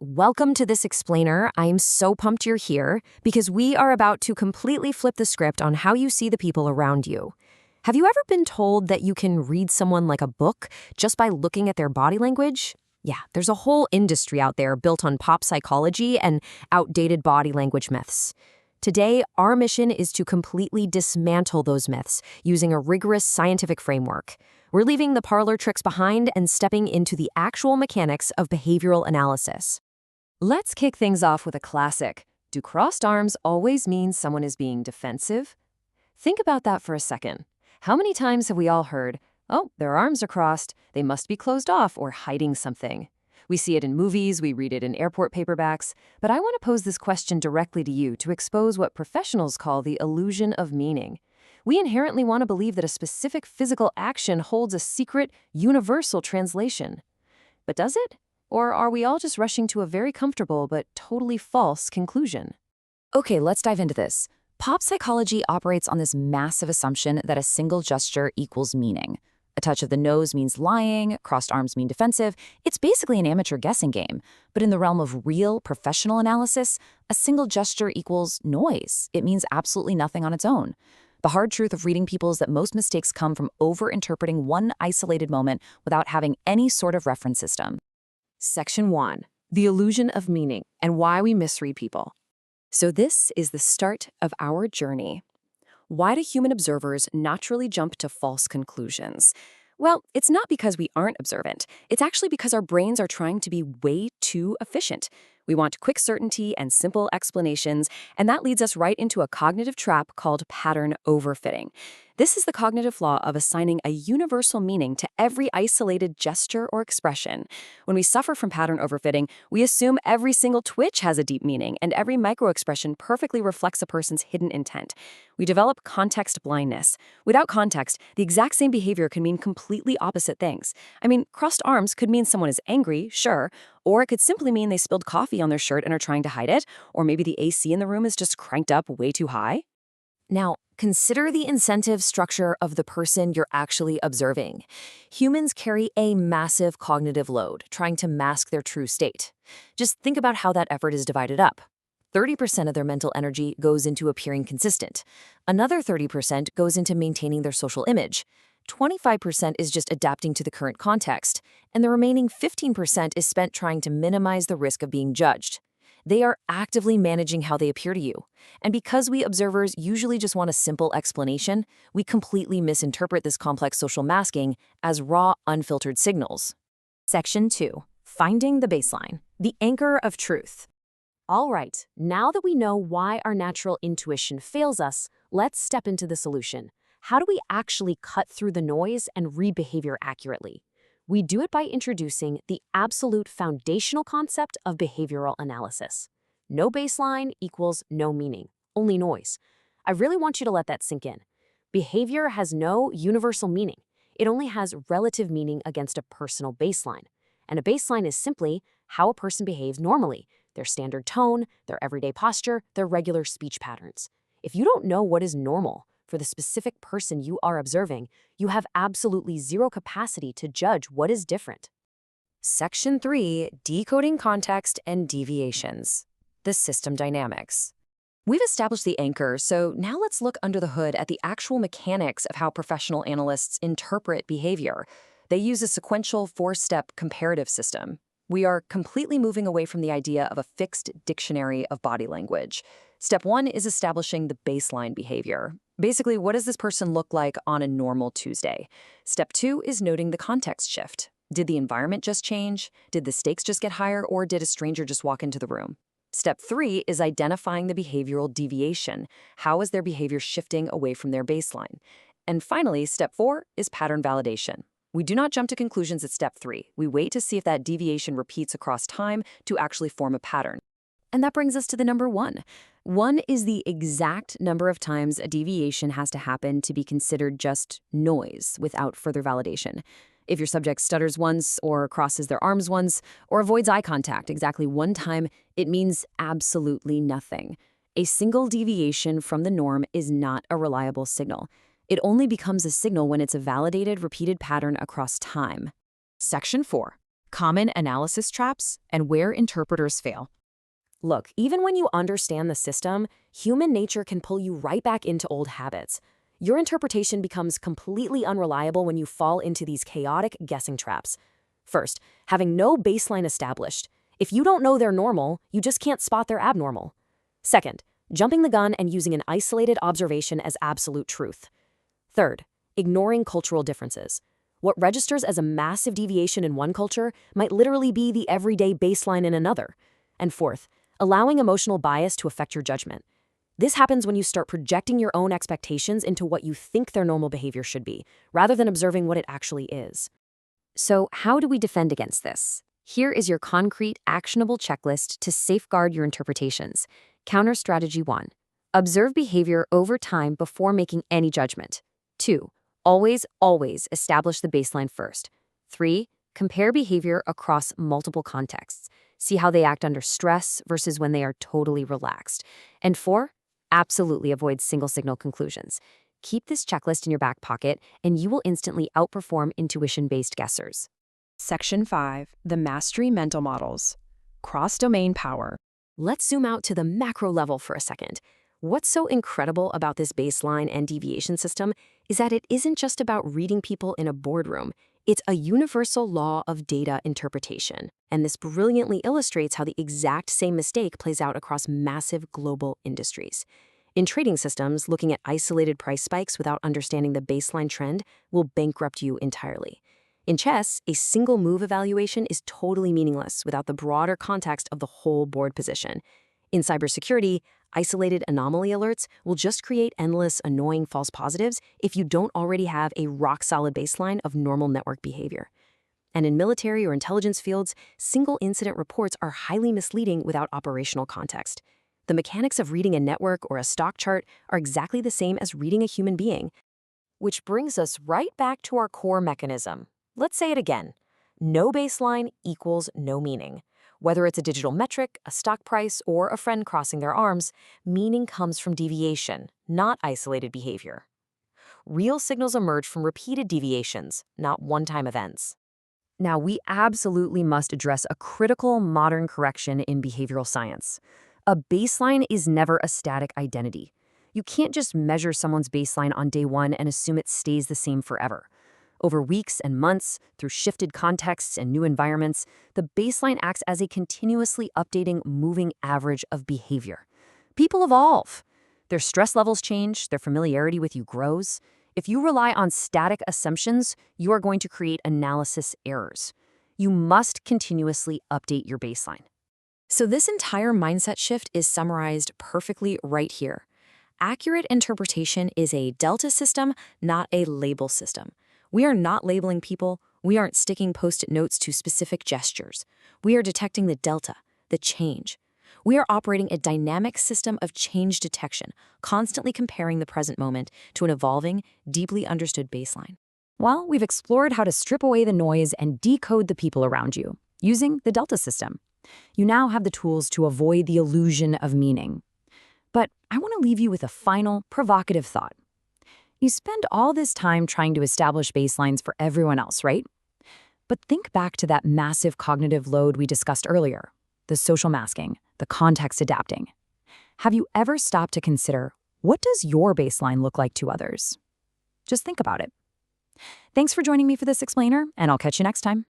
Welcome to this explainer. I am so pumped you're here because we are about to completely flip the script on how you see the people around you. Have you ever been told that you can read someone like a book just by looking at their body language? Yeah, there's a whole industry out there built on pop psychology and outdated body language myths. Today, our mission is to completely dismantle those myths using a rigorous scientific framework. We're leaving the parlor tricks behind and stepping into the actual mechanics of behavioral analysis. Let's kick things off with a classic. Do crossed arms always mean someone is being defensive? Think about that for a second. How many times have we all heard, "Oh, their arms are crossed, they must be closed off or hiding something"? We see it in movies, we read it in airport paperbacks, but I want to pose this question directly to you to expose what professionals call the illusion of meaning. We inherently want to believe that a specific physical action holds a secret, universal translation. But does it? Or are we all just rushing to a very comfortable but totally false conclusion? Okay, let's dive into this. Pop psychology operates on this massive assumption that a single gesture equals meaning. A touch of the nose means lying, crossed arms mean defensive. It's basically an amateur guessing game. But in the realm of real, professional analysis, a single gesture equals noise. It means absolutely nothing on its own. The hard truth of reading people is that most mistakes come from over-interpreting one isolated moment without having any sort of reference system. Section 1. The illusion of meaning and why we misread people. So this is the start of our journey. Why do human observers naturally jump to false conclusions? Well, it's not because we aren't observant. It's actually because our brains are trying to be way too efficient. We want quick certainty and simple explanations, and that leads us right into a cognitive trap called pattern overfitting. This is the cognitive flaw of assigning a universal meaning to every isolated gesture or expression. When we suffer from pattern overfitting, we assume every single twitch has a deep meaning, and every microexpression perfectly reflects a person's hidden intent. We develop context blindness. Without context, the exact same behavior can mean completely opposite things. I mean, crossed arms could mean someone is angry, sure, or it could simply mean they spilled coffee on their shirt and are trying to hide it, or maybe the AC in the room is just cranked up way too high. Now, consider the incentive structure of the person you're actually observing. Humans carry a massive cognitive load, trying to mask their true state. Just think about how that effort is divided up. 30% of their mental energy goes into appearing consistent. Another 30% goes into maintaining their social image. 25% is just adapting to the current context, and the remaining 15% is spent trying to minimize the risk of being judged. They are actively managing how they appear to you. And because we observers usually just want a simple explanation, we completely misinterpret this complex social masking as raw, unfiltered signals. Section 2. Finding the baseline, the anchor of truth. All right, now that we know why our natural intuition fails us, let's step into the solution. How do we actually cut through the noise and read behavior accurately? We do it by introducing the absolute foundational concept of behavioral analysis. No baseline equals no meaning, only noise. I really want you to let that sink in. Behavior has no universal meaning. It only has relative meaning against a personal baseline. And a baseline is simply how a person behaves normally, their standard tone, their everyday posture, their regular speech patterns. If you don't know what is normal for the specific person you are observing, you have absolutely zero capacity to judge what is different. Section 3. Decoding context and deviations. The system dynamics. We've established the anchor, so now let's look under the hood at the actual mechanics of how professional analysts interpret behavior. They use a sequential 4-step comparative system. We are completely moving away from the idea of a fixed dictionary of body language. Step 1 is establishing the baseline behavior. Basically, what does this person look like on a normal Tuesday? Step 2 is noting the context shift. Did the environment just change? Did the stakes just get higher, or did a stranger just walk into the room? Step 3 is identifying the behavioral deviation. How is their behavior shifting away from their baseline? And finally, step 4 is pattern validation. We do not jump to conclusions at step 3. We wait to see if that deviation repeats across time to actually form a pattern. And that brings us to the number 1. 1 is the exact number of times a deviation has to happen to be considered just noise without further validation. If your subject stutters once, or crosses their arms once, or avoids eye contact exactly one time, it means absolutely nothing. A single deviation from the norm is not a reliable signal. It only becomes a signal when it's a validated, repeated pattern across time. Section 4. common analysis traps, and where interpreters fail. Look, even when you understand the system, human nature can pull you right back into old habits. Your interpretation becomes completely unreliable when you fall into these chaotic guessing traps. First, having no baseline established. If you don't know they're normal, you just can't spot they're abnormal. Second, jumping the gun and using an isolated observation as absolute truth. Third, ignoring cultural differences. What registers as a massive deviation in one culture might literally be the everyday baseline in another. And fourth, allowing emotional bias to affect your judgment. This happens when you start projecting your own expectations into what you think their normal behavior should be, rather than observing what it actually is. So, how do we defend against this? Here is your concrete, actionable checklist to safeguard your interpretations. Counter strategy 1. Observe behavior over time before making any judgment. 2. Always establish the baseline first. 3. Compare behavior across multiple contexts. See how they act under stress versus when they are totally relaxed. And 4. Absolutely avoid single-signal conclusions. Keep this checklist in your back pocket, and you will instantly outperform intuition-based guessers. Section 5. The Mastery Mental Models. Cross-domain power. Let's zoom out to the macro level for a second. What's so incredible about this baseline and deviation system is that it isn't just about reading people in a boardroom. It's a universal law of data interpretation. And this brilliantly illustrates how the exact same mistake plays out across massive global industries. In trading systems, looking at isolated price spikes without understanding the baseline trend will bankrupt you entirely. In chess, a single move evaluation is totally meaningless without the broader context of the whole board position. In cybersecurity, isolated anomaly alerts will just create endless, annoying false positives if you don't already have a rock-solid baseline of normal network behavior. And in military or intelligence fields, single incident reports are highly misleading without operational context. The mechanics of reading a network or a stock chart are exactly the same as reading a human being. Which brings us right back to our core mechanism. Let's say it again. No baseline equals no meaning. Whether it's a digital metric, a stock price, or a friend crossing their arms, meaning comes from deviation, not isolated behavior. Real signals emerge from repeated deviations, not one-time events. Now, we absolutely must address a critical modern correction in behavioral science. A baseline is never a static identity. You can't just measure someone's baseline on day one and assume it stays the same forever. Over weeks and months, through shifted contexts and new environments, the baseline acts as a continuously updating moving average of behavior. People evolve. Their stress levels change, their familiarity with you grows. If you rely on static assumptions, you are going to create analysis errors. You must continuously update your baseline. So this entire mindset shift is summarized perfectly right here. Accurate interpretation is a delta system, not a label system. We are not labeling people. We aren't sticking post-it notes to specific gestures. We are detecting the delta, the change. We are operating a dynamic system of change detection, constantly comparing the present moment to an evolving, deeply understood baseline. Well, we've explored how to strip away the noise and decode the people around you using the delta system. You now have the tools to avoid the illusion of meaning. But I want to leave you with a final, provocative thought. You spend all this time trying to establish baselines for everyone else, right? But think back to that massive cognitive load we discussed earlier, the social masking, the context adapting. Have you ever stopped to consider, what does your baseline look like to others? Just think about it. Thanks for joining me for this explainer, and I'll catch you next time.